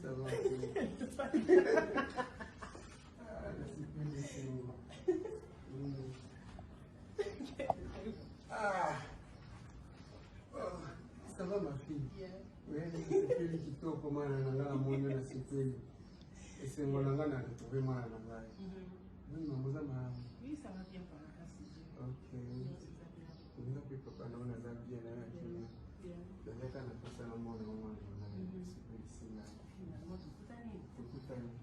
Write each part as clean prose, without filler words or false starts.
ça va. Ah, ah. Oh, ça va ma fille? Oui, c'est lui qui t'a comment on a monté la sécurité. Et c'est mon langage qui a trouvé mal à l'anglaise. Oui, ça va bien par la casse. Ok. Vous avez papa, on a bien là. D'ailleurs, quand on a fait ça, on a finalement, tout année.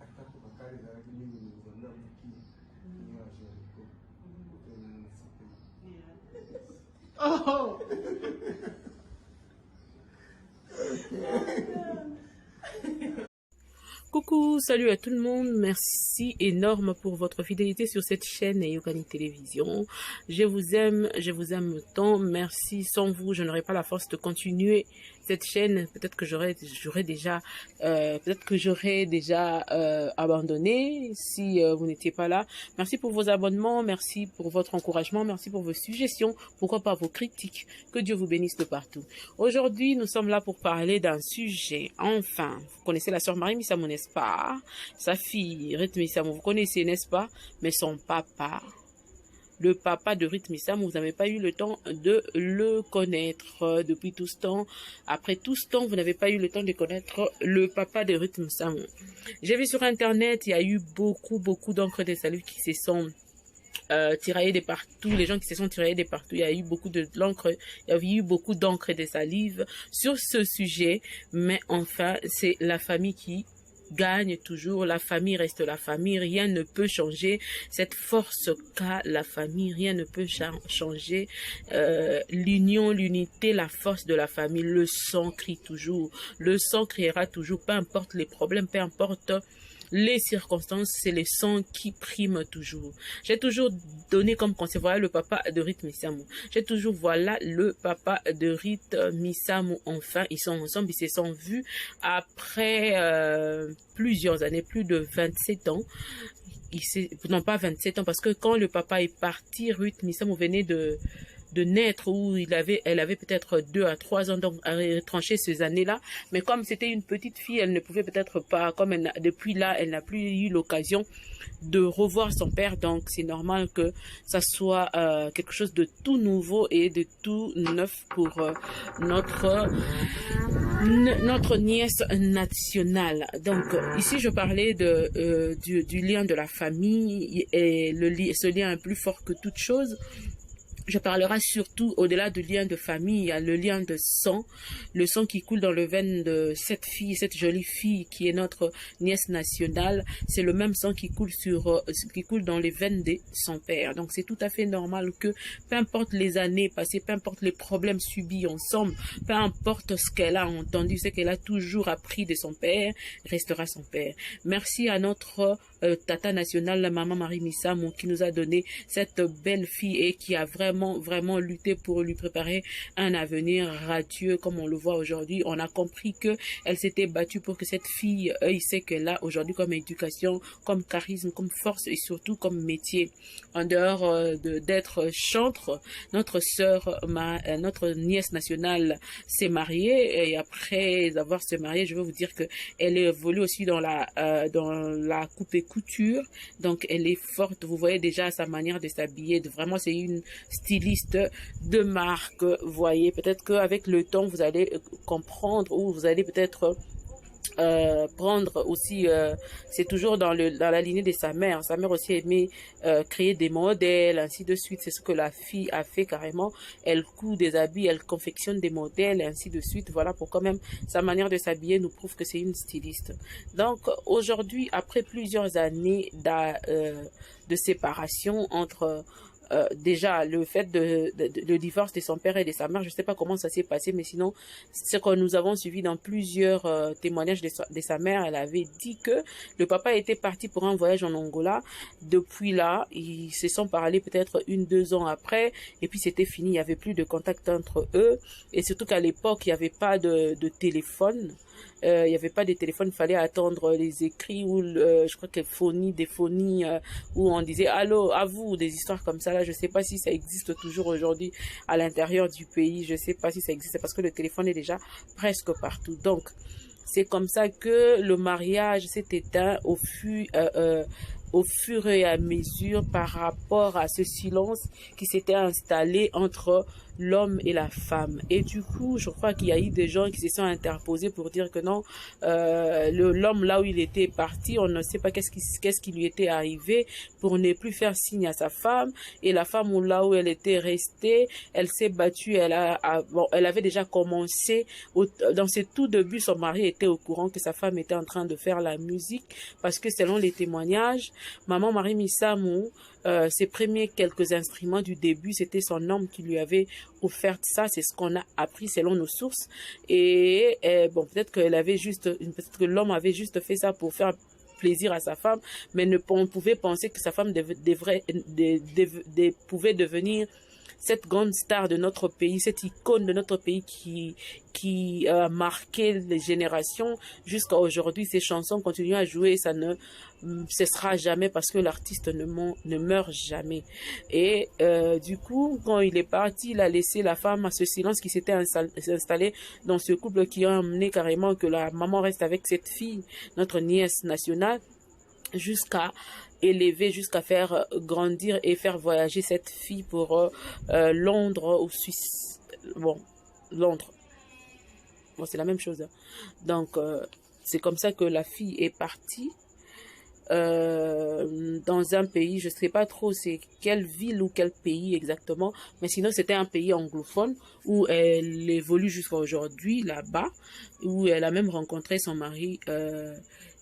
Hata kukakali za lakini mimi nilizambia mki ni wa Jericho. Oh! Coucou, salut à tout le monde, merci énorme pour votre fidélité sur cette chaîne Yokani Télévision. Je vous aime tant, merci, sans vous je n'aurais pas la force de continuer cette chaîne, peut-être que j'aurais déjà abandonné si vous n'étiez pas là. Merci pour vos abonnements, merci pour votre encouragement, merci pour vos suggestions, pourquoi pas vos critiques, que Dieu vous bénisse de partout. Aujourd'hui, nous sommes là pour parler d'un sujet, enfin, vous connaissez la sœur Marie Missamou, n'est-ce pas? Sa fille, Ruth Missamou, vous connaissez, n'est-ce pas? Mais son papa, le papa de Ruth Missamou, vous n'avez pas eu le temps de le connaître depuis tout ce temps. Après tout ce temps, vous n'avez pas eu le temps de connaître le papa de Ruth Missamou. J'ai vu sur Internet, il y a eu beaucoup d'encre de salut qui se sont tiraillés de partout, les gens qui se sont tiraillés de partout, il y a eu beaucoup d'encre, il y a eu beaucoup d'encre et de salive sur ce sujet, mais enfin, c'est la famille qui gagne toujours, la famille reste la famille, rien ne peut changer cette force qu'a la famille, rien ne peut changer l'union, l'unité, la force de la famille. Le sang crie toujours, le sang criera toujours, peu importe les problèmes, peu importe les circonstances, c'est le sang qui prime toujours. J'ai toujours donné comme conseil, voilà le papa de Ruth Missamou. J'ai toujours, voilà le papa de Ruth Missamou. Enfin, ils sont ensemble, ils se sont vus après plusieurs années, plus de 27 ans. Non, pas 27 ans, parce que quand le papa est parti, Ruth Missamou venait de naître, où elle avait peut-être 2 à 3 ans, donc à retrancher ces années-là. Mais comme c'était une petite fille, elle ne pouvait peut-être pas, depuis là, elle n'a plus eu l'occasion de revoir son père. Donc c'est normal que ça soit quelque chose de tout nouveau et de tout neuf pour notre nièce nationale. Donc ici je parlais du lien de la famille, et ce lien est plus fort que toute chose. Je parlerai surtout, au-delà du lien de famille, il y a le lien de sang, le sang qui coule dans le veine de cette fille, cette jolie fille qui est notre nièce nationale. C'est le même sang qui coule dans les veines de son père. Donc c'est tout à fait normal que, peu importe les années passées, peu importe les problèmes subis ensemble, peu importe ce qu'elle a entendu, ce qu'elle a toujours appris de son père, restera son père. Merci à notre tata nationale, la maman Marie Missamou, qui nous a donné cette belle fille et qui a vraiment lutté pour lui préparer un avenir radieux comme on le voit aujourd'hui. On a compris que elle s'était battue pour que cette fille ait ce qu'elle a aujourd'hui comme éducation, comme charisme, comme force et surtout comme métier. En dehors d'être chantre, notre nièce nationale s'est mariée, et après avoir se mariée, je veux vous dire que elle évolue aussi dans la coupe et couture. Donc elle est forte, vous voyez déjà sa manière de s'habiller, vraiment c'est une styliste de marque. Voyez, peut-être qu'avec le temps vous allez comprendre, ou vous allez peut-être prendre aussi, c'est toujours dans la lignée de sa mère. Sa mère aussi aimait créer des modèles, ainsi de suite. C'est ce que la fille a fait carrément. Elle coud des habits, elle confectionne des modèles, ainsi de suite. Voilà pourquoi même sa manière de s'habiller nous prouve que c'est une styliste. Donc aujourd'hui, après plusieurs années de séparation entre déjà le fait le divorce de son père et de sa mère, je sais pas comment ça s'est passé, mais sinon ce que nous avons suivi dans plusieurs témoignages de sa mère, elle avait dit que le papa était parti pour un voyage en Angola. Depuis là, ils se sont parlé peut-être 1-2 ans après, et puis c'était fini, il y avait plus de contact entre eux, et surtout qu'à l'époque il n'y avait pas de téléphone. Il n'y avait pas de téléphone, il fallait attendre les écrits ou je crois que des phonies où on disait allô, à vous, des histoires comme ça là. Je sais pas si ça existe toujours aujourd'hui à l'intérieur du pays, je sais pas si ça existe parce que le téléphone est déjà presque partout. Donc C'est comme ça que le mariage s'est éteint au fur et à mesure par rapport à ce silence qui s'était installé entre l'homme et la femme. Et du coup, je crois qu'il y a eu des gens qui se sont interposés pour dire que non, l'homme là où il était parti, on ne sait pas qu'est-ce qui lui était arrivé pour ne plus faire signe à sa femme. Et la femme là où elle était restée, elle s'est battue, elle avait déjà commencé, dans ses tout débuts, son mari était au courant que sa femme était en train de faire la musique, parce que selon les témoignages, maman Marie Missamou, ses premiers quelques instruments du début, c'était son homme qui lui avait offert ça, c'est ce qu'on a appris selon nos sources. Et bon, peut-être que l'homme avait juste fait ça pour faire plaisir à sa femme, mais on pouvait penser que sa femme pouvait devenir cette grande star de notre pays, cette icône de notre pays qui a marqué les générations jusqu'à aujourd'hui. Ces chansons continuent à jouer, ça ne cessera jamais parce que l'artiste ne meurt jamais. Et du coup, quand il est parti, il a laissé la femme à ce silence qui s'était installé dans ce couple, qui a amené carrément que la maman reste avec cette fille, notre nièce nationale, jusqu'à élever, jusqu'à faire grandir et faire voyager cette fille pour Londres ou Suisse. Bon, Londres. Bon, c'est la même chose. Hein. Donc, c'est comme ça que la fille est partie dans un pays, je ne sais pas trop c'est quelle ville ou quel pays exactement, mais sinon c'était un pays anglophone où elle évolue jusqu'à aujourd'hui là-bas, où elle a même rencontré son mari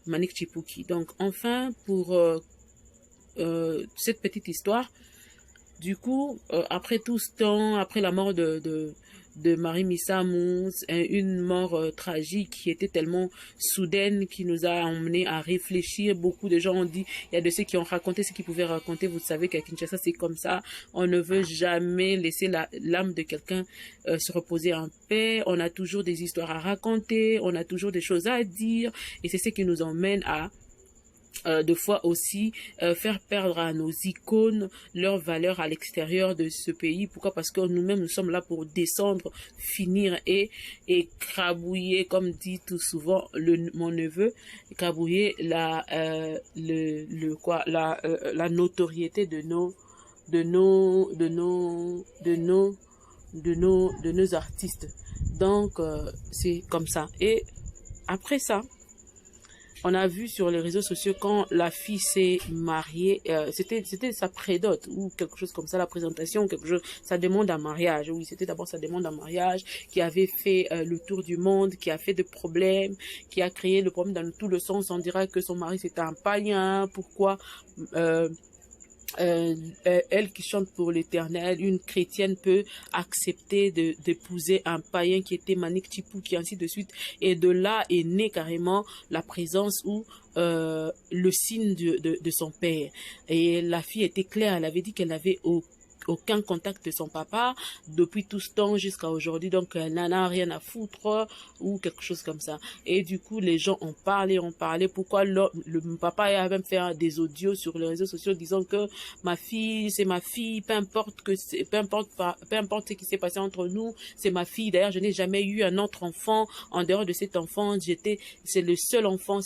Manik Chipuki. Donc enfin, pour cette petite histoire, du coup, après tout ce temps, après la mort de Marie Missamou, une mort tragique qui était tellement soudaine, qui nous a emmené à réfléchir. Beaucoup de gens ont dit, il y a de ceux qui ont raconté ce qu'ils pouvaient raconter. Vous savez qu'à Kinshasa, c'est comme ça. On ne veut jamais laisser l'âme de quelqu'un se reposer en paix. On a toujours des histoires à raconter, on a toujours des choses à dire. Et c'est ce qui nous emmène à de fois aussi faire perdre à nos icônes leur valeur à l'extérieur de ce pays. Pourquoi? Parce que nous-mêmes, nous sommes là pour descendre, finir et crabouiller, comme dit tout souvent mon neveu, crabouiller la notoriété de nos artistes. Donc c'est comme ça. Et après ça, on a vu sur les réseaux sociaux quand la fille s'est mariée, c'était sa prédote ou quelque chose comme ça, la présentation, quelque chose, sa demande en mariage. Oui, c'était d'abord sa demande en mariage qui avait fait le tour du monde, qui a fait des problèmes, qui a créé le problème dans tout le sens. On dira que son mari c'était un païen. Pourquoi elle qui chante pour l'Éternel, une chrétienne peut accepter d'épouser un païen qui était Manik Chipuki, ainsi de suite. Et de là est née carrément la présence ou le signe de son père. Et la fille était claire, elle avait dit qu'elle n'avait aucun contact de son papa depuis tout ce temps jusqu'à aujourd'hui, donc elle n'en a rien à foutre ou quelque chose comme ça. Et du coup les gens ont parlé, pourquoi le papa a même fait des audios sur les réseaux sociaux disant que ma fille c'est ma fille, peu importe ce qui s'est passé entre nous, c'est ma fille. D'ailleurs je n'ai jamais eu un autre enfant en dehors de cet enfant, c'est la seule enfant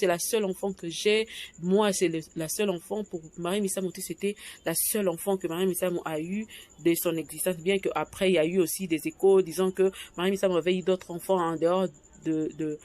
que j'ai. Moi c'est la seule enfant. Pour Marie Missamou, c'était la seule enfant que Marie Missamou a eu de son existence, bien qu'après il y a eu aussi des échos disant que Marie Missamou avait eu d'autres enfants en dehors de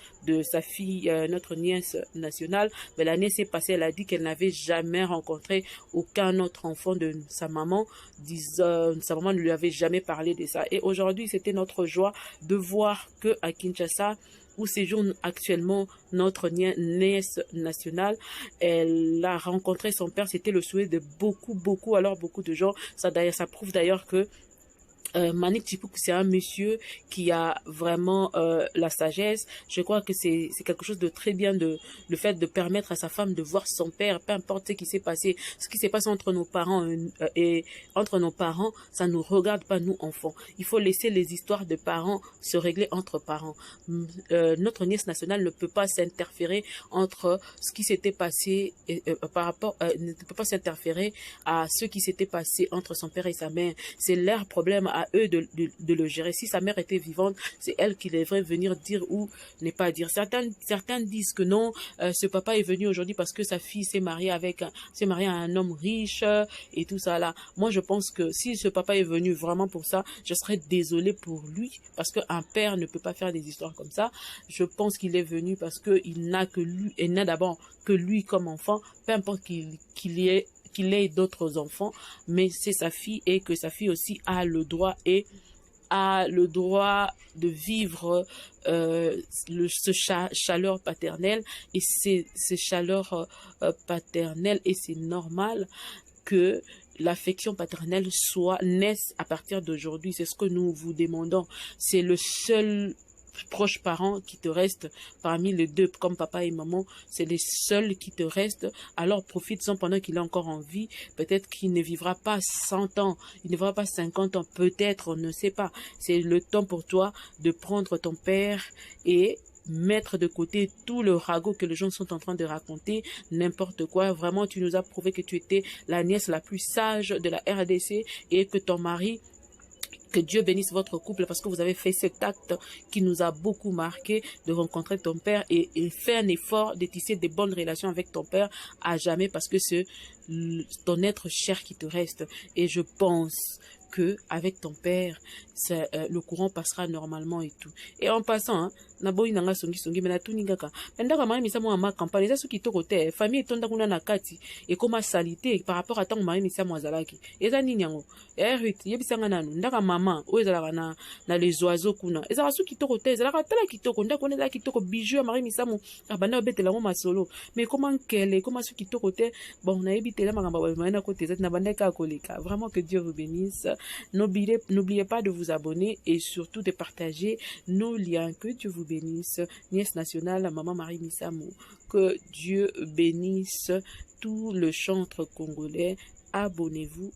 sa fille, notre nièce nationale. Mais l'année s'est passée, elle a dit qu'elle n'avait jamais rencontré aucun autre enfant de sa maman. Sa maman ne lui avait jamais parlé de ça. Et aujourd'hui, c'était notre joie de voir que à Kinshasa, où séjourne actuellement notre nièce nationale, elle a rencontré son père. C'était le souhait de beaucoup de gens. Ça prouve d'ailleurs que Manik Chipuki, c'est un monsieur qui a vraiment la sagesse. Je crois que c'est quelque chose de très bien, le fait de permettre à sa femme de voir son père, peu importe ce qui s'est passé entre nos parents ça nous regarde pas, nous enfants. Il faut laisser les histoires de parents se régler entre parents. Notre nièce nationale ne peut pas s'interférer entre ce qui s'était passé ne peut pas s'interférer à ce qui s'était passé entre son père et sa mère. C'est leur problème à à eux de le gérer. Si sa mère était vivante, c'est elle qui devrait venir dire ou ne pas dire. Certains disent que non, ce papa est venu aujourd'hui parce que sa fille s'est mariée à un homme riche et tout ça là. Moi, je pense que si ce papa est venu vraiment pour ça, je serais désolée pour lui parce qu'un père ne peut pas faire des histoires comme ça. Je pense qu'il est venu parce qu'il n'a que lui, et n'a d'abord que lui comme enfant, peu importe qu'il ait d'autres enfants, mais c'est sa fille et que sa fille aussi a le droit de vivre ce chaleur paternelle et ces chaleurs paternelles, et c'est normal que l'affection paternelle naisse à partir d'aujourd'hui. C'est ce que nous vous demandons. C'est le seul proche parent qui te reste parmi les deux, comme papa et maman, c'est les seuls qui te restent. Alors profite-en pendant qu'il est encore en vie. Peut-être qu'il ne vivra pas 100 ans, il ne vivra pas 50 ans, peut-être, on ne sait pas. C'est le temps pour toi de prendre ton père et mettre de côté tout le ragot que les gens sont en train de raconter, n'importe quoi. Vraiment, tu nous as prouvé que tu étais la nièce la plus sage de la RDC et que ton mari, que Dieu bénisse votre couple parce que vous avez fait cet acte qui nous a beaucoup marqué, de rencontrer ton père et faire un effort de tisser de bonnes relations avec ton père à jamais, parce que c'est ton être cher qui te reste. Et je pense que avec ton père, le courant passera normalement et tout. Et en passant, naboyi nanga songi mena tuningaka ndaka mari misamo ama campagne ça qui toko te famille etonda kuna na kati et comme salité par rapport à tant mari misamo azalaki eza nini yango Ruth yebisanga nanu ndaka mama o ezalaka na les oiseaux kuna ezala su kitoko te ezalaka tala kitoko ndako ezala kitoko bijou mari misamo abanda obetela mo masolo mais comment kele comment su kitoko te bon na yebitela makamba ba maina côté na banda ka koleka. Vraiment que Dieu vous bénisse. N'oubliez pas de vous abonner et surtout de partager nos liens. Que Dieu vous bénisse. Nièce nationale, maman Marie Misamo. Que Dieu bénisse tout le chantre congolais. Abonnez-vous.